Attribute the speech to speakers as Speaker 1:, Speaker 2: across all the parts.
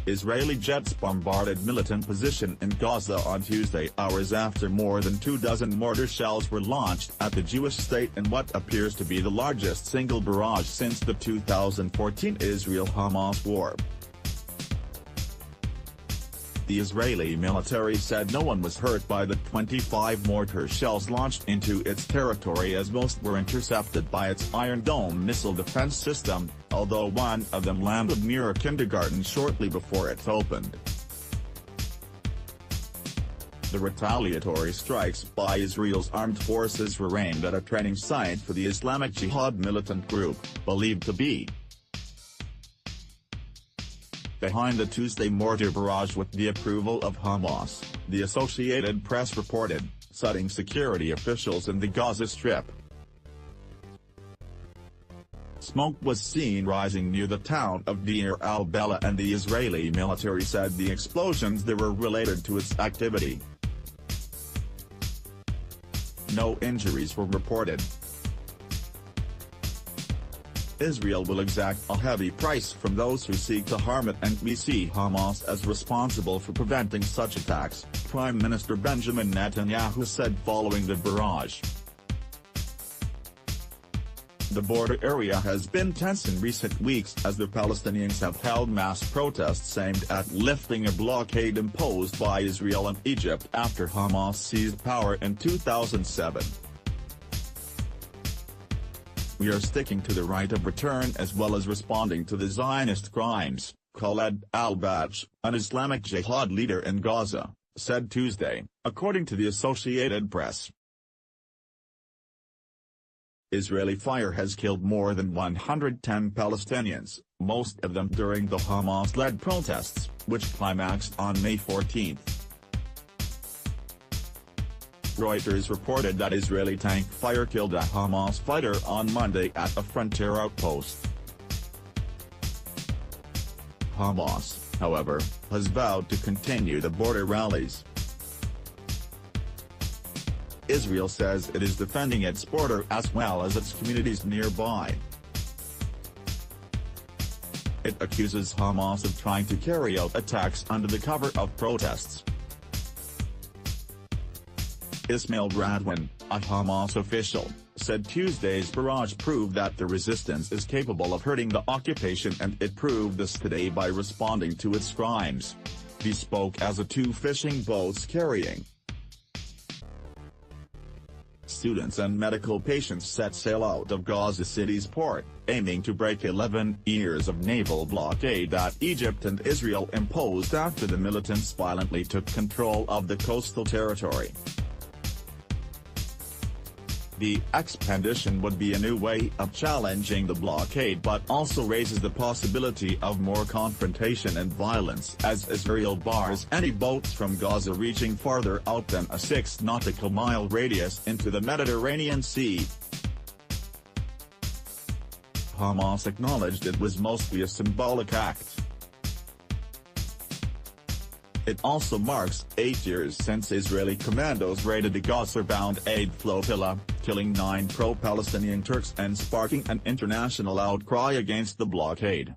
Speaker 1: Israeli jets bombarded militant position in Gaza on Tuesday, hours after more than 24 mortar shells were launched at the Jewish state in what appears to be the largest single barrage since the 2014 Israel-Hamas war. The Israeli military said no one was hurt by the 25 mortar shells launched into its territory, as most were intercepted by its Iron Dome missile defense system, although one of them landed near a kindergarten shortly before it opened. The retaliatory strikes by Israel's armed forces were aimed at a training site for the Islamic Jihad militant group, believed to be behind the Tuesday mortar barrage with the approval of Hamas, the Associated Press reported, citing security officials in the Gaza Strip. Smoke was seen rising near the town of Deir al-Bella, and the Israeli military said the explosions there were related to its activity. No injuries were reported. Israel will exact a heavy price from those who seek to harm it, and we see Hamas as responsible for preventing such attacks, Prime Minister Benjamin Netanyahu said following the barrage. The border area has been tense in recent weeks as the Palestinians have held mass protests aimed at lifting a blockade imposed by Israel and Egypt after Hamas seized power in 2007. "We are sticking to the right of return as well as responding to the Zionist crimes," Khaled al-Bach, an Islamic Jihad leader in Gaza, said Tuesday, according to the Associated Press. Israeli fire has killed more than 110 Palestinians, most of them during the Hamas-led protests, which climaxed on May 14. Reuters reported that Israeli tank fire killed a Hamas fighter on Monday at a frontier outpost. Hamas, however, has vowed to continue the border rallies. Israel says it is defending its border as well as its communities nearby. It accuses Hamas of trying to carry out attacks under the cover of protests. Ismail Radwan, a Hamas official, said Tuesday's barrage proved that the resistance is capable of hurting the occupation, and it proved this today by responding to its crimes. He spoke as the two fishing boats carrying students and medical patients set sail out of Gaza City's port, aiming to break 11 years of naval blockade that Egypt and Israel imposed after the militants violently took control of the coastal territory. The expedition would be a new way of challenging the blockade, but also raises the possibility of more confrontation and violence as Israel bars any boats from Gaza reaching farther out than a 6 nautical mile radius into the Mediterranean Sea. Hamas acknowledged it was mostly a symbolic act. It also marks 8 years since Israeli commandos raided the Gaza-bound aid flotilla, killing 9 pro-Palestinian Turks and sparking an international outcry against the blockade.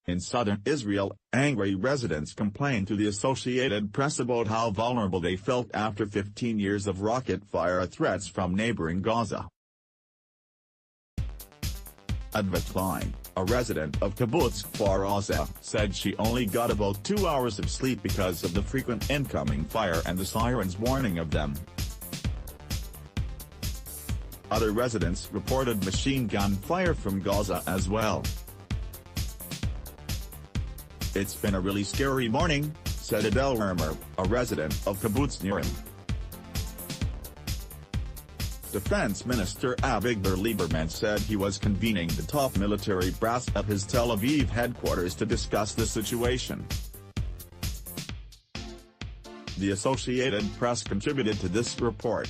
Speaker 1: In southern Israel, angry residents complained to the Associated Press about how vulnerable they felt after 15 years of rocket fire threats from neighboring Gaza. Adva Klein, a resident of Kibbutz Kfar Aza, said she only got about 2 hours of sleep because of the frequent incoming fire and the sirens warning of them. Other residents reported machine gun fire from Gaza as well. "It's been a really scary morning," said Adel Ermer, a resident of Kibbutz Nirim. Defense Minister Avigdor Lieberman said he was convening the top military brass at his Tel Aviv headquarters to discuss the situation. The Associated Press contributed to this report.